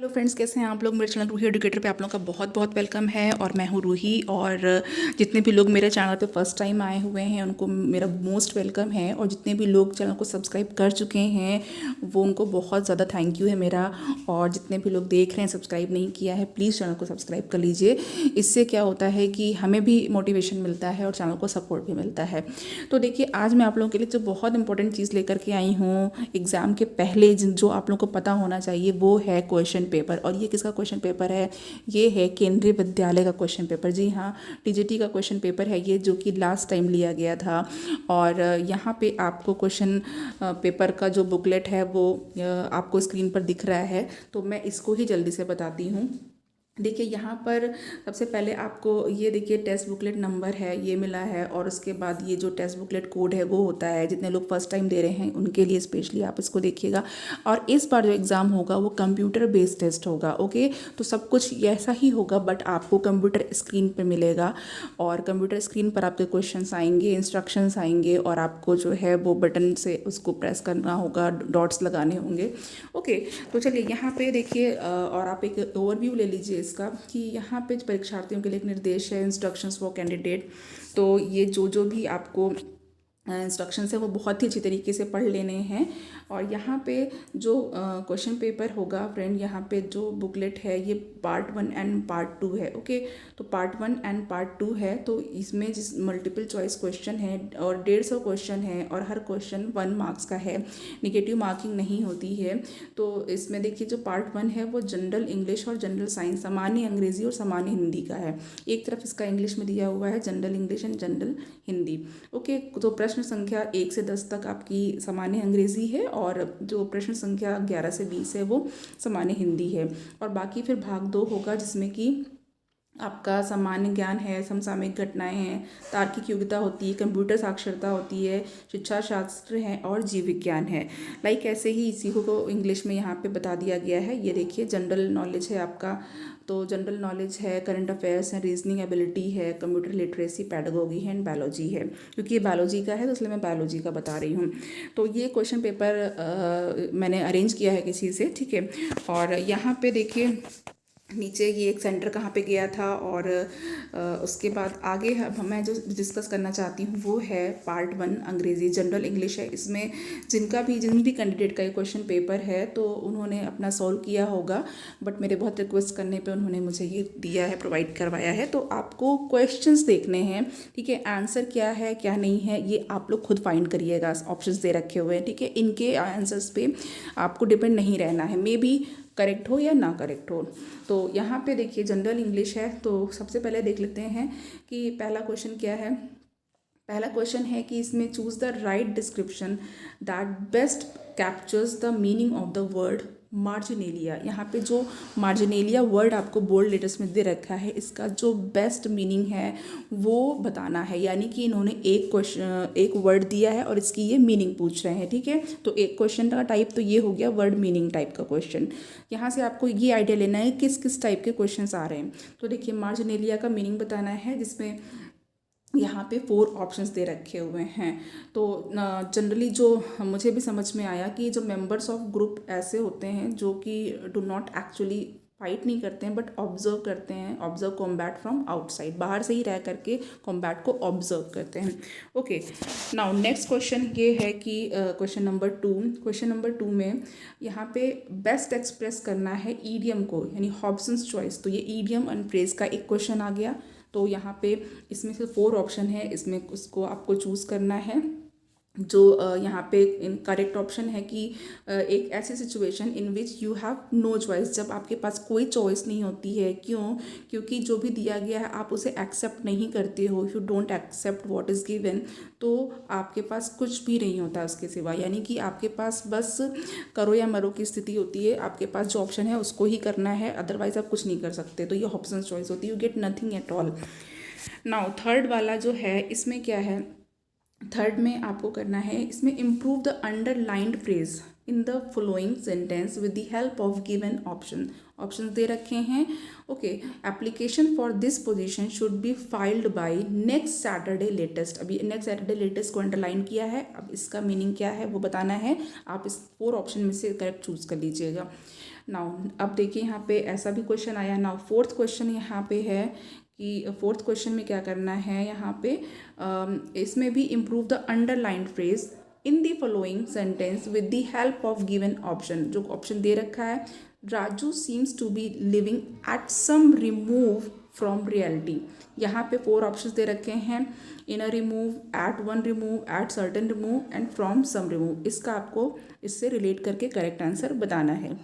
Hello friends, कैसे हैं आप लोग। मेरे चैनल रूही एडुकेटर पे आप लोगों का बहुत बहुत वेलकम है। और मैं हूँ रूही। और जितने भी लोग मेरे चैनल पे फर्स्ट टाइम आए हुए हैं उनको मेरा मोस्ट वेलकम है। और जितने भी लोग चैनल को सब्सक्राइब कर चुके हैं वो उनको बहुत ज़्यादा थैंक यू है मेरा। और जितने भी लोग देख रहे हैं सब्सक्राइब नहीं किया है, प्लीज़ चैनल को सब्सक्राइब कर लीजिए। इससे क्या होता है कि हमें भी मोटिवेशन मिलता है और चैनल को सपोर्ट भी मिलता है। तो देखिए, आज मैं आप लोगों के लिए जो बहुत इंपॉर्टेंट चीज़ लेकर के आई हूँ एग्ज़ाम के पहले, जो आप लोगों को पता होना चाहिए, वो है क्वेश्चन पेपर। और ये किसका क्वेश्चन पेपर है? ये है केंद्रीय विद्यालय का क्वेश्चन पेपर। जी हाँ, टीजीटी का क्वेश्चन पेपर है ये, जो कि लास्ट टाइम लिया गया था। और यहाँ पे आपको क्वेश्चन पेपर का जो बुकलेट है वो आपको स्क्रीन पर दिख रहा है। तो मैं इसको ही जल्दी से बताती हूँ। देखिए, यहाँ पर सबसे पहले आपको ये देखिए टेक्स्ट बुकलेट नंबर है, ये मिला है। और उसके बाद ये जो टेक्स्ट बुकलेट कोड है वो होता है, जितने लोग फर्स्ट टाइम दे रहे हैं उनके लिए स्पेशली आप इसको देखिएगा। और इस बार जो एग्ज़ाम होगा वो कंप्यूटर बेस्ड टेस्ट होगा। ओके, तो सब कुछ ऐसा ही होगा बट आपको कंप्यूटर स्क्रीन पर मिलेगा। और कंप्यूटर स्क्रीन पर आपके क्वेश्चंस आएंगे, इंस्ट्रक्शंस आएंगे, और आपको जो है वो बटन से उसको प्रेस करना होगा, डॉट्स लगाने होंगे। ओके, तो चलिए यहाँ पे देखिए, और आप एक ओवरव्यू ले लीजिए इसका कि यहाँ पे परीक्षार्थियों के लिए एक निर्देश है, इंस्ट्रक्शंस फॉर कैंडिडेट। तो ये जो जो भी आपको इंस्ट्रक्शंस है वो बहुत ही अच्छी तरीके से पढ़ लेने हैं। और यहाँ पे जो क्वेश्चन पेपर होगा फ्रेंड, यहाँ पे जो बुकलेट है ये पार्ट 1 एंड पार्ट 2 है। ओके, तो पार्ट 1 एंड पार्ट 2 है। तो इसमें जिस मल्टीपल चॉइस क्वेश्चन है और 150 क्वेश्चन है, और हर क्वेश्चन 1 मार्क्स का है, निगेटिव मार्किंग नहीं होती है। तो इसमें देखिए, जो पार्ट 1 है वो जनरल इंग्लिश और जनरल साइंस, सामान्य अंग्रेजी और सामान्य हिंदी का है। एक तरफ इसका इंग्लिश में दिया हुआ है general English and general Hindi. Okay, तो प्रश्न संख्या 1 से 10 तक आपकी सामान्य अंग्रेजी है, और जो प्रश्न संख्या 11 से 20 है वो सामान्य हिंदी है। और बाकी फिर भाग 2 होगा जिसमें कि आपका सामान्य ज्ञान है, समसामयिक घटनाएं हैं, तार्किक योग्यता होती है, कंप्यूटर साक्षरता होती है, शिक्षा शास्त्र है, और जीव विज्ञान है। लाइक ऐसे ही इसी को इंग्लिश में यहाँ पे बता दिया गया है। ये देखिए, जनरल नॉलेज है आपका। तो जनरल नॉलेज है, करंट अफेयर्स है, रीजनिंग एबिलिटी है, कंप्यूटर लिटरेसी, पैडागोगी है, एंड बायोलॉजी है। क्योंकि ये बायोलॉजी का है तो इसलिए मैं बायोलॉजी का बता रही हूँ। तो ये क्वेश्चन पेपर मैंने अरेंज किया है किसी से, ठीक है। और यहाँ पे देखिए नीचे ये एक सेंटर कहाँ पे गया था। और उसके बाद आगे मैं जो डिस्कस करना चाहती हूँ वो है पार्ट 1 अंग्रेज़ी जनरल इंग्लिश है। इसमें जिन भी कैंडिडेट का ये क्वेश्चन पेपर है तो उन्होंने अपना सॉल्व किया होगा, बट मेरे बहुत रिक्वेस्ट करने पे उन्होंने मुझे ये दिया है, प्रोवाइड करवाया है। तो आपको क्वेश्चंस देखने हैं, ठीक है। आंसर क्या है क्या नहीं है ये आप लोग खुद फाइंड करिएगा। ऑप्शंस दे रखे हुए हैं, ठीक है। इनके आंसर्स पे आपको डिपेंड नहीं रहना है, मे बी करेक्ट हो या ना करेक्ट हो। तो यहाँ पे देखिए जनरल इंग्लिश है। तो सबसे पहले देख लेते हैं कि पहला क्वेश्चन क्या है। पहला क्वेश्चन है कि इसमें choose the right description that best captures the meaning of the word marginalia. यहाँ पे जो मार्जिनेलिया वर्ड आपको बोल्ड लेटर्स में दे रखा है, इसका जो बेस्ट मीनिंग है वो बताना है। यानी कि इन्होंने एक वर्ड दिया है और इसकी ये मीनिंग पूछ रहे हैं, ठीक है। तो एक क्वेश्चन का टाइप तो ये हो गया वर्ड मीनिंग टाइप का क्वेश्चन। यहाँ से आपको ये आइडिया लेना है किस किस टाइप के क्वेश्चन आ रहे हैं। तो देखिए, मार्जिनेलिया का मीनिंग बताना है, जिसमें यहाँ पे 4 ऑप्शंस दे रखे हुए हैं। तो जनरली जो मुझे भी समझ में आया कि जो मेंबर्स ऑफ ग्रुप ऐसे होते हैं जो कि डू नॉट एक्चुअली फाइट नहीं करते हैं बट ऑब्जर्व करते हैं, ऑब्जर्व कॉम्बैट फ्रॉम आउटसाइड, बाहर से ही रह करके कॉम्बैट को ऑब्जर्व करते हैं। ओके, नाउ नेक्स्ट क्वेश्चन ये है कि क्वेश्चन नंबर 2 में यहाँ पे बेस्ट एक्सप्रेस करना है ईडियम को, यानी हॉब्सन्स चॉइस। तो ये ईडियम एंड फ्रेज का एक क्वेश्चन आ गया। तो यहाँ पे इसमें से 4 ऑप्शन है, इसमें उसको आपको चूज़ करना है। जो यहाँ पे करेक्ट ऑप्शन है कि एक ऐसी situation in which you have no choice, जब आपके पास कोई चॉइस नहीं होती है। क्यों? क्योंकि जो भी दिया गया है आप उसे एक्सेप्ट नहीं करते हो। If you don't accept what is given, तो आपके पास कुछ भी नहीं होता उसके सिवा। यानी कि आपके पास बस करो या मरो की स्थिति होती है। आपके पास जो ऑप्शन है उसको ही करना है, अदरवाइज आप कुछ नहीं कर सकते। तो ये ऑप्शन चॉइस होती है, you get nothing at all. Now third वाला जो है, इसमें क्या है, थर्ड में आपको करना है, इसमें improve the underlined phrase in the following sentence with the help of given option दे रखे हैं। Okay, application for this position should be filed by next Saturday latest. अभी नेक्स्ट सैटरडे लेटेस्ट को अंडरलाइन किया है, अब इसका मीनिंग क्या है वो बताना है। आप इस 4 ऑप्शन में से करेक्ट चूज कर लीजिएगा। नाउ अब देखिए यहाँ पे ऐसा भी क्वेश्चन आया। नाउ फोर्थ क्वेश्चन यहाँ पे है कि फोर्थ क्वेश्चन में क्या करना है यहाँ पे, इसमें भी improve the underlined phrase in the following sentence with the help of given option. जो ऑप्शन दे रखा है, Raju seems to be living at some remove from reality. यहाँ पे 4 ऑप्शंस दे रखे हैं, in a remove, at one remove, at certain remove and from some remove. इसका आपको इससे रिलेट करके करेक्ट आंसर बताना है।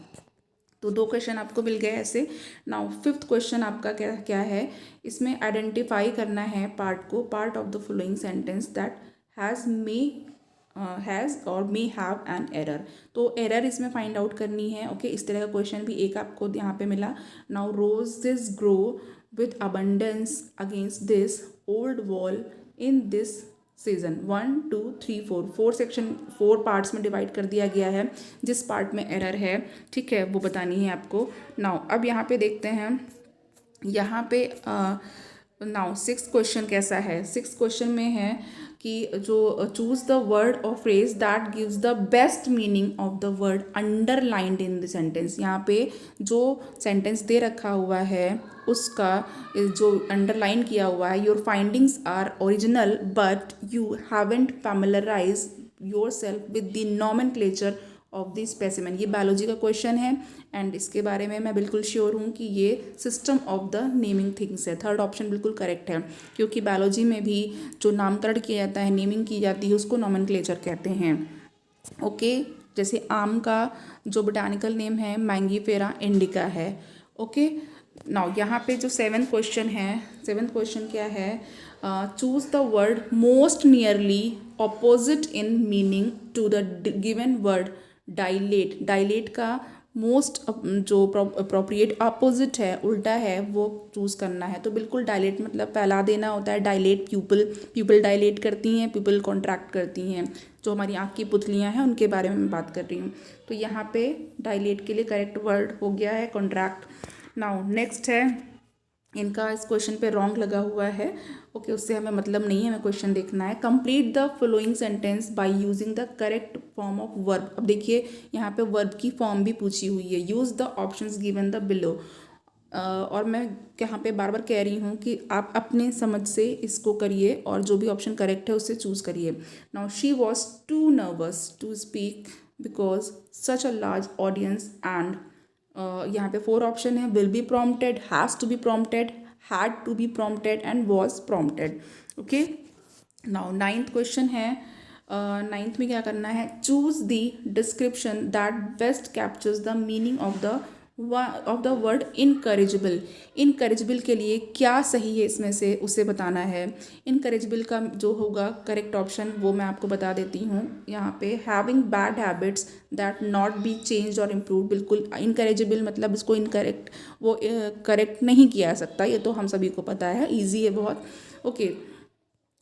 तो 2 क्वेश्चन आपको मिल गए ऐसे। नाउ फिफ्थ क्वेश्चन आपका क्या क्या है, इसमें आइडेंटिफाई करना है पार्ट को, part of the following sentence that has और मे हैव एन एरर। तो एरर इसमें फाइंड आउट करनी है। ओके, इस तरह का क्वेश्चन भी एक आपको यहाँ पे मिला। Now roses grow with abundance against this old wall in this season. 1 2 3 4 section 4 parts में डिवाइड कर दिया गया है। जिस पार्ट में एरर है, ठीक है, वो बतानी है आपको। नाउ अब यहाँ पे देखते हैं, यहाँ पे नाउ 6th क्वेश्चन कैसा है। 6th क्वेश्चन में है कि जो चूज द वर्ड और phrase that gives the best meaning of the word underlined in the sentence. यहाँ पे जो सेंटेंस दे रखा हुआ है उसका जो अंडरलाइन किया हुआ है, your findings are original but you haven't familiarise yourself with the nomenclature of the specimen. ये बायोलॉजी का क्वेश्चन है एंड इसके बारे में मैं बिल्कुल श्योर हूँ कि ये system of the naming things है। 3rd ऑप्शन बिल्कुल करेक्ट है, क्योंकि बायोलॉजी में भी जो नामकरण किया जाता है, नेमिंग की जाती है, उसको नॉमेनक्लेचर कहते हैं। ओके, जैसे आम का जो बोटानिकल नेम है मैंगीफेरा इंडिका है। ओके, नाउ यहाँ पे जो 7th क्वेश्चन है, 7th क्वेश्चन क्या है, choose the word most nearly opposite in meaning to the given word dilate. Dilate का मोस्ट जो अप्रोप्रिएट अपोजिट है, उल्टा है, वो चूज़ करना है। तो बिल्कुल डायलेट मतलब फैला देना होता है। डायलेट प्यूपल डायलेट करती हैं, प्यूपल कॉन्ट्रैक्ट करती हैं। जो हमारी आँख की पुतलियाँ हैं उनके बारे में मैं बात कर रही हूँ। तो यहाँ पे डायलेट के लिए करेक्ट वर्ड हो गया है कॉन्ट्रैक्ट। नाउ नेक्स्ट है, इनका इस क्वेश्चन पे रॉन्ग लगा हुआ है। ओके, उससे हमें मतलब नहीं है, हमें क्वेश्चन देखना है। Complete the following sentence by using the correct form of verb. अब देखिए यहाँ पे वर्ब की फॉर्म भी पूछी हुई है। Use the options given the below. और मैं यहाँ पे बार बार कह रही हूँ कि आप अपने समझ से इसको करिए और जो भी ऑप्शन करेक्ट है उससे चूज़ करिए। Now she was too nervous to speak because such a large audience and यहाँ पे 4 ऑप्शन है, will be prompted, has to be prompted, had to be prompted and was prompted. Okay, now 9th question है। 9th में क्या करना है, choose the description that best captures the meaning of the word incorrigible. Incorrigible के लिए क्या सही है इसमें से उसे बताना है। इनकरेजिबल का जो होगा करेक्ट ऑप्शन वो मैं आपको बता देती हूँ। यहाँ पे having bad habits that not be change और इम्प्रूव। बिल्कुल इनकरेजिबल मतलब इसको इनकरेक्ट, वो करेक्ट नहीं किया जा सकता, ये तो हम सभी को पता है, ईजी है बहुत। ओके,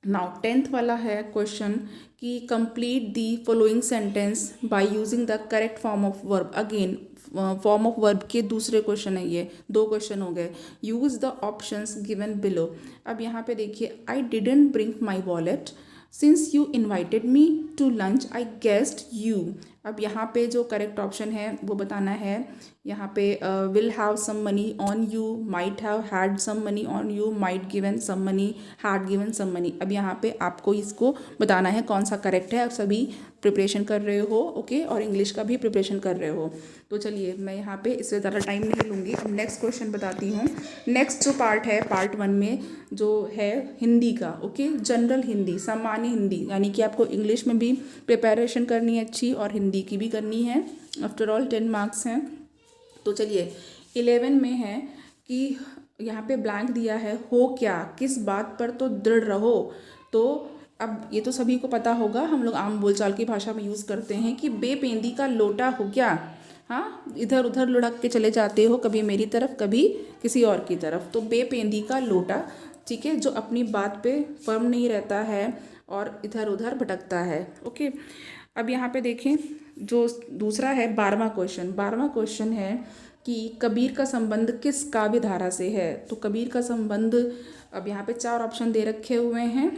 नाउ 10th वाला है क्वेश्चन कि complete the following sentence by using the correct form of verb. Again form of verb के दूसरे क्वेश्चन है, ये 2 क्वेश्चन हो गए। Use the options given below. अब यहाँ पे देखिए, I didn't bring my wallet since you invited me to lunch I guessed you. अब यहाँ पे जो करेक्ट ऑप्शन है वो बताना है। यहाँ पे will have some money on you, might have had some money on you, might given some money, had given some money. अब यहाँ पे आपको इसको बताना है कौन सा करेक्ट है। आप सभी प्रिपरेशन कर रहे हो, ओके, और इंग्लिश का भी प्रिपरेशन कर रहे हो। तो चलिए मैं यहाँ पे इससे ज़्यादा टाइम नहीं लूँगी। अब नेक्स्ट क्वेश्चन बताती हूँ। नेक्स्ट जो पार्ट है पार्ट 1 में जो है हिंदी का, ओके, जनरल हिंदी, सामान्य हिंदी, यानी कि आपको इंग्लिश में भी प्रिपरेशन करनी है अच्छी और हिंदी की भी करनी है। आफ्टर ऑल 10 मार्क्स हैं। तो चलिए 11 में है कि यहाँ पे ब्लैंक दिया है, हो क्या, किस बात पर तो दृढ़ रहो। तो अब ये तो सभी को पता होगा, हम लोग आम बोलचाल की भाषा में यूज़ करते हैं कि बेपेंदी का लोटा हो क्या। हाँ, इधर उधर लुढ़क के चले जाते हो, कभी मेरी तरफ कभी किसी और की तरफ। तो बेपेंदी का लोटा, ठीक है, जो अपनी बात पे फर्म नहीं रहता है और इधर उधर भटकता है। ओके, अब यहाँ पे देखें जो दूसरा है 12वां क्वेश्चन। 12वां क्वेश्चन है कि कबीर का संबंध किस काव्य धारा से है। तो कबीर का संबंध, अब यहाँ पे 4 ऑप्शन दे रखे हुए हैं।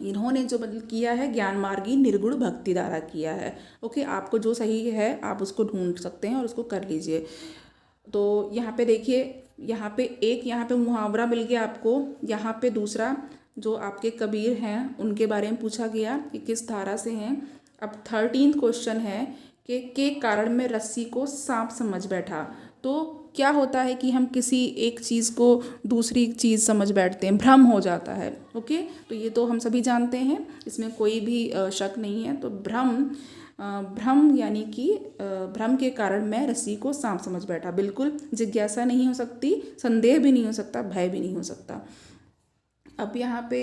इन्होंने जो मतलब किया है ज्ञान मार्गी निर्गुण भक्ति धारा किया है। ओके, आपको जो सही है आप उसको ढूंढ सकते हैं और उसको कर लीजिए। तो यहाँ पे देखिए, यहाँ पे एक यहाँ पे मुहावरा मिल गया आपको। यहाँ पे दूसरा जो आपके कबीर हैं उनके बारे में पूछा गया कि किस धारा से हैं। अब 13th क्वेश्चन है कि के कारण में रस्सी को सांप समझ बैठा। तो क्या होता है कि हम किसी एक चीज़ को दूसरी चीज़ समझ बैठते हैं, भ्रम हो जाता है। ओके, तो ये तो हम सभी जानते हैं, इसमें कोई भी शक नहीं है। तो भ्रम यानी कि भ्रम के कारण मैं रस्सी को सांप समझ बैठा। बिल्कुल जिज्ञासा नहीं हो सकती, संदेह भी नहीं हो सकता, भय भी नहीं हो सकता। अब यहाँ पे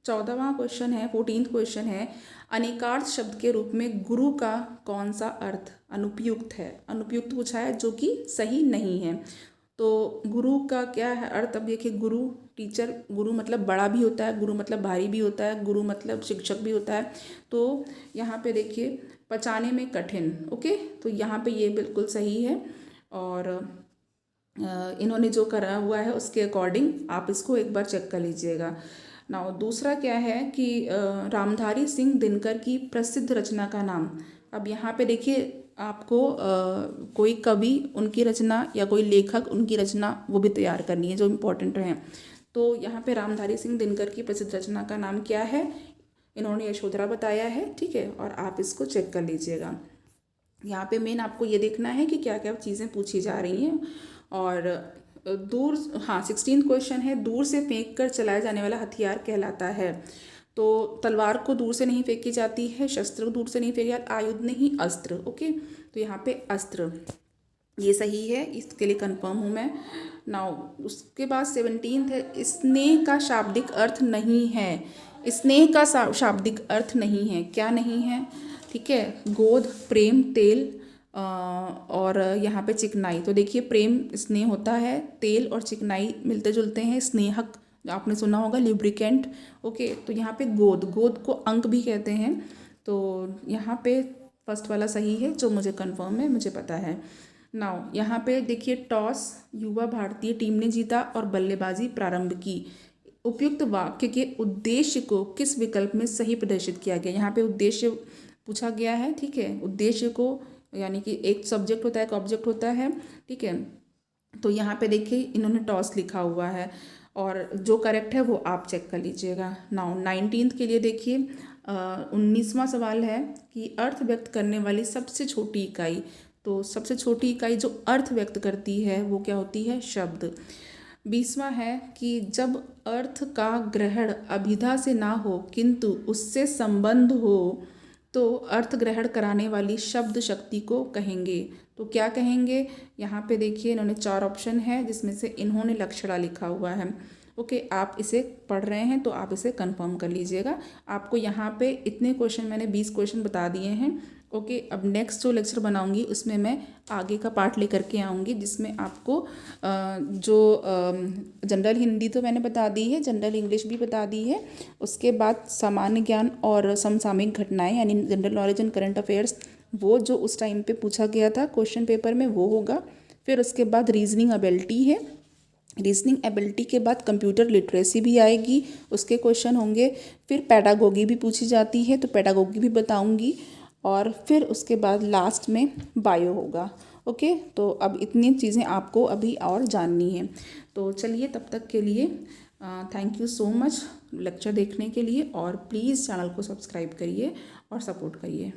14वां क्वेश्चन है, 14th क्वेश्चन है, अनेकार्थ शब्द के रूप में गुरु का कौन सा अर्थ अनुपयुक्त है। अनुपयुक्त पूछा है जो कि सही नहीं है। तो गुरु का क्या है अर्थ। अब देखिए, गुरु टीचर, गुरु मतलब बड़ा भी होता है, गुरु मतलब भारी भी होता है, गुरु मतलब शिक्षक भी होता है। तो यहाँ पे देखिए, पचाने में कठिन। ओके, तो यहाँ पे ये बिल्कुल सही है। और इन्होंने जो करा हुआ है उसके अकॉर्डिंग आप इसको एक बार चेक कर लीजिएगा। ना दूसरा क्या है कि रामधारी सिंह दिनकर की प्रसिद्ध रचना का नाम। अब यहाँ पे देखिए, आपको कोई कवि उनकी रचना या कोई लेखक उनकी रचना वो भी तैयार करनी है जो इम्पोर्टेंट है। तो यहाँ पे रामधारी सिंह दिनकर की प्रसिद्ध रचना का नाम क्या है, इन्होंने यशोधरा बताया है। ठीक है, और आप इसको चेक कर लीजिएगा। यहाँ पे मेन आपको ये देखना है कि क्या क्या चीज़ें पूछी जा रही हैं। और दूर, हाँ 16th क्वेश्चन है, दूर से फेंक कर चलाया जाने वाला हथियार कहलाता है। तो तलवार को दूर से नहीं फेंकी जाती है, शस्त्र को दूर से नहीं फेंकी जाती, आयुध नहीं अस्त्र। ओके, तो यहाँ पे अस्त्र ये सही है, इसके लिए कंफर्म हूँ मैं। नाउ उसके बाद 17th है, स्नेह का शाब्दिक अर्थ नहीं है। स्नेह का शाब्दिक अर्थ नहीं है, क्या नहीं है। ठीक है, गोद, प्रेम, तेल और यहाँ पे चिकनाई। तो देखिए, प्रेम स्नेह होता है, तेल और चिकनाई मिलते जुलते हैं, स्नेहक आपने सुना होगा, लिब्रिकेंट। ओके, तो यहाँ पे गोद, गोद को अंक भी कहते हैं। तो यहाँ पे फर्स्ट वाला सही है जो मुझे कंफर्म है, मुझे पता है। नाउ यहाँ पे देखिए, टॉस युवा भारतीय टीम ने जीता और बल्लेबाजी प्रारंभ की। उपयुक्त वाक्य के उद्देश्य को किस विकल्प में सही प्रदर्शित किया गया। यहाँ पे उद्देश्य पूछा गया है। ठीक है, उद्देश्य को यानी कि एक सब्जेक्ट होता है, एक ऑब्जेक्ट होता है। ठीक है, तो यहाँ पे देखिए इन्होंने टॉस लिखा हुआ है और जो करेक्ट है वो आप चेक कर लीजिएगा। नाउ 19th के लिए देखिए, 19वां सवाल है कि अर्थ व्यक्त करने वाली सबसे छोटी इकाई। तो सबसे छोटी इकाई जो अर्थ व्यक्त करती है वो क्या होती है, शब्द। 20वां है कि जब अर्थ का ग्रहण अभिधा से ना हो किंतु उससे संबंध हो तो अर्थ ग्रहण कराने वाली शब्द शक्ति को कहेंगे। तो क्या कहेंगे, यहाँ पे देखिए इन्होंने 4 ऑप्शन है जिसमें से इन्होंने लक्षणा लिखा हुआ है। ओके, आप इसे पढ़ रहे हैं तो आप इसे कंफर्म कर लीजिएगा। आपको यहाँ पे इतने क्वेश्चन, मैंने 20 क्वेश्चन बता दिए हैं। ओके, अब नेक्स्ट जो लेक्चर बनाऊंगी उसमें मैं आगे का पार्ट लेकर के आऊँगी जिसमें आपको जो जनरल हिंदी तो मैंने बता दी है, जनरल इंग्लिश भी बता दी है। उसके बाद सामान्य ज्ञान और समसामयिक घटनाएं यानी general knowledge and current affairs, वो जो उस टाइम पे पूछा गया था क्वेश्चन पेपर में वो होगा। फिर उसके बाद रीजनिंग एबिलिटी है, रीजनिंग एबिलिटी के बाद कंप्यूटर लिटरेसी भी आएगी, उसके क्वेश्चन होंगे। फिर पैडागोगी भी पूछी जाती है तो पैडागोगी भी बताऊंगी। और फिर उसके बाद लास्ट में बायो होगा। ओके, तो अब इतनी चीज़ें आपको अभी और जाननी है। तो चलिए, तब तक के लिए thank you so much lecture देखने के लिए, और प्लीज़ चैनल को सब्सक्राइब करिए और सपोर्ट करिए।